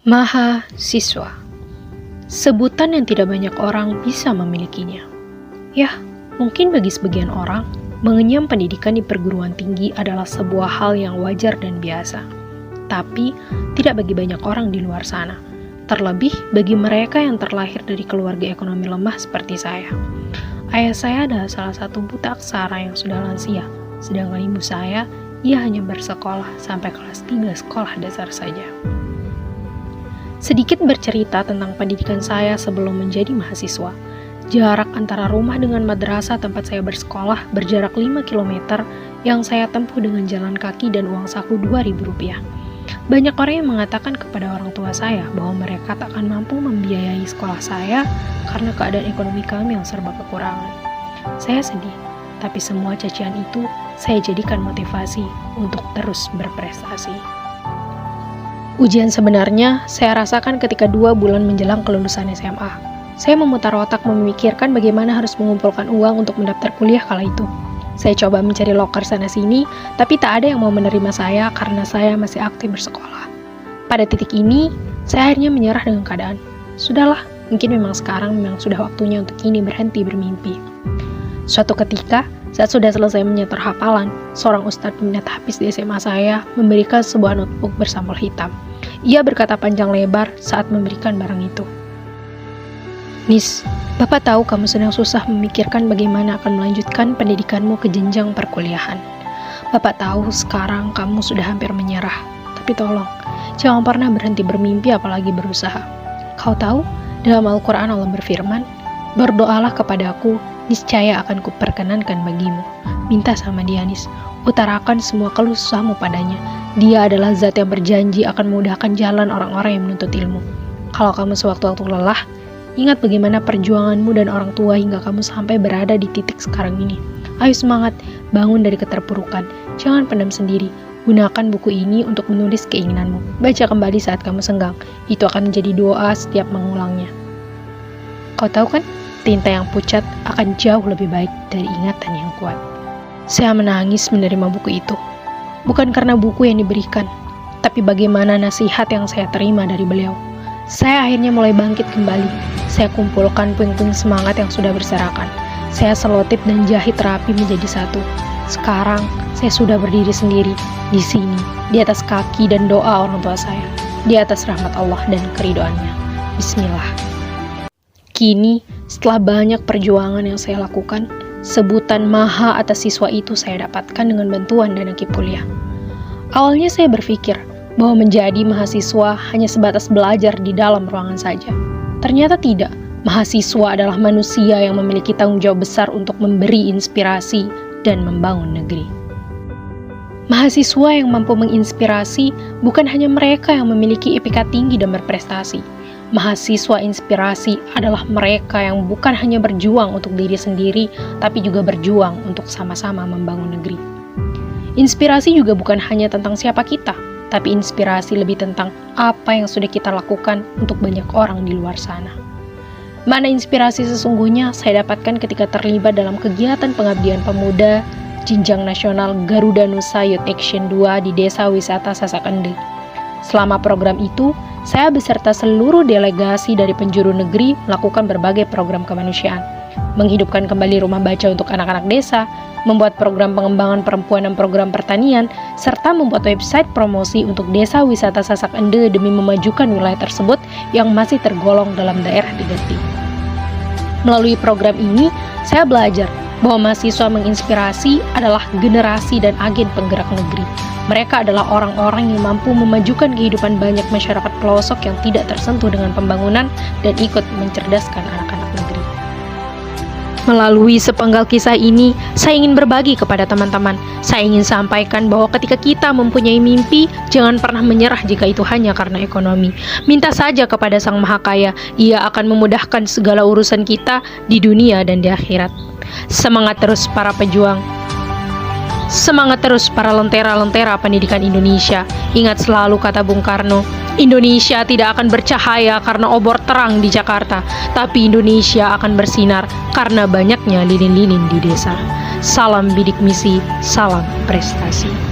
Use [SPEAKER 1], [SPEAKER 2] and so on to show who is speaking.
[SPEAKER 1] Mahasiswa, sebutan yang tidak banyak orang bisa memilikinya. Ya, mungkin bagi sebagian orang, mengenyam pendidikan di perguruan tinggi adalah sebuah hal yang wajar dan biasa. Tapi, tidak bagi banyak orang di luar sana. Terlebih bagi mereka yang terlahir dari keluarga ekonomi lemah seperti saya. Ayah saya adalah salah satu buta aksara yang sudah lansia, sedangkan ibu saya, ia hanya bersekolah sampai kelas 3 sekolah dasar saja. Sedikit bercerita tentang pendidikan saya sebelum menjadi mahasiswa. Jarak antara rumah dengan madrasah tempat saya bersekolah berjarak 5 km yang saya tempuh dengan jalan kaki dan uang saku Rp2.000. Banyak orang yang mengatakan kepada orang tua saya bahwa mereka tak akan mampu membiayai sekolah saya karena keadaan ekonomi kami yang serba kekurangan. Saya sedih, tapi semua cacian itu saya jadikan motivasi untuk terus berprestasi. Ujian sebenarnya saya rasakan ketika 2 bulan menjelang kelulusan SMA. Saya memutar otak memikirkan bagaimana harus mengumpulkan uang untuk mendaftar kuliah kala itu. Saya coba mencari loker sana-sini, tapi tak ada yang mau menerima saya karena saya masih aktif bersekolah. Pada titik ini, saya akhirnya menyerah dengan keadaan. Sudahlah, mungkin memang sekarang sudah waktunya untuk ini berhenti bermimpi. Suatu ketika, saat sudah selesai menyetor hafalan, seorang ustadz peminat hafiz di SMA saya memberikan sebuah notebook bersampul hitam. Ia berkata panjang lebar saat memberikan barang itu. "Nis, Bapak tahu kamu sedang susah memikirkan bagaimana akan melanjutkan pendidikanmu ke jenjang perkuliahan. Bapak tahu sekarang kamu sudah hampir menyerah, tapi tolong, jangan pernah berhenti bermimpi apalagi berusaha. Kau tahu, dalam Al-Quran Allah berfirman, berdoalah kepadaku, niscaya akan kuperkenankan bagimu. Minta sama dia, Nis, utarakan semua keluh susahmu padanya. Dia adalah zat yang berjanji akan memudahkan jalan orang-orang yang menuntut ilmu. Kalau kamu sewaktu-waktu lelah, ingat bagaimana perjuanganmu dan orang tua hingga kamu sampai berada di titik sekarang ini. Ayo semangat, bangun dari keterpurukan. Jangan pendam sendiri. Gunakan buku ini untuk menulis keinginanmu. Baca kembali saat kamu senggang. Itu akan menjadi doa setiap mengulangnya. Kau tahu kan, tinta yang pucat akan jauh lebih baik dari ingatan yang kuat." Saya menangis menerima buku itu. Bukan karena buku yang diberikan, tapi bagaimana nasihat yang saya terima dari beliau. Saya akhirnya mulai bangkit kembali. Saya kumpulkan puing-puing semangat yang sudah berserakan. Saya selotip dan jahit rapi menjadi satu. Sekarang, saya sudah berdiri sendiri, di sini, di atas kaki dan doa orang tua saya, di atas rahmat Allah dan keridhoannya. Bismillah. Kini, setelah banyak perjuangan yang saya lakukan, sebutan maha atas siswa itu saya dapatkan dengan bantuan dana KIP kuliah. Awalnya saya berpikir bahwa menjadi mahasiswa hanya sebatas belajar di dalam ruangan saja. Ternyata tidak. Mahasiswa adalah manusia yang memiliki tanggung jawab besar untuk memberi inspirasi dan membangun negeri. Mahasiswa yang mampu menginspirasi bukan hanya mereka yang memiliki IPK tinggi dan berprestasi. Mahasiswa inspirasi adalah mereka yang bukan hanya berjuang untuk diri sendiri, tapi juga berjuang untuk sama-sama membangun negeri. Inspirasi juga bukan hanya tentang siapa kita, tapi inspirasi lebih tentang apa yang sudah kita lakukan untuk banyak orang di luar sana. Mana inspirasi sesungguhnya saya dapatkan ketika terlibat dalam kegiatan pengabdian pemuda jenjang nasional Garuda Nusa Youth Action 2 di Desa Wisata Sasak Ende. Selama program itu, saya beserta seluruh delegasi dari penjuru negeri melakukan berbagai program kemanusiaan, menghidupkan kembali rumah baca untuk anak-anak desa, membuat program pengembangan perempuan dan program pertanian, serta membuat website promosi untuk Desa Wisata Sasak Ende demi memajukan wilayah tersebut yang masih tergolong dalam daerah 3T. Melalui program ini, saya belajar bahwa mahasiswa menginspirasi adalah generasi dan agen penggerak negeri. Mereka adalah orang-orang yang mampu memajukan kehidupan banyak masyarakat pelosok yang tidak tersentuh dengan pembangunan dan ikut mencerdaskan anak-anak negeri. Melalui sepenggal kisah ini, saya ingin berbagi kepada teman-teman. Saya ingin sampaikan bahwa ketika kita mempunyai mimpi, jangan pernah menyerah jika itu hanya karena ekonomi. Minta saja kepada Sang Maha Kaya, Ia akan memudahkan segala urusan kita di dunia dan di akhirat. Semangat terus para pejuang. Semangat terus para lentera-lentera pendidikan Indonesia. Ingat selalu kata Bung Karno, Indonesia tidak akan bercahaya karena obor terang di Jakarta, tapi Indonesia akan bersinar karena banyaknya lilin-lilin di desa. Salam bidik misi, salam prestasi.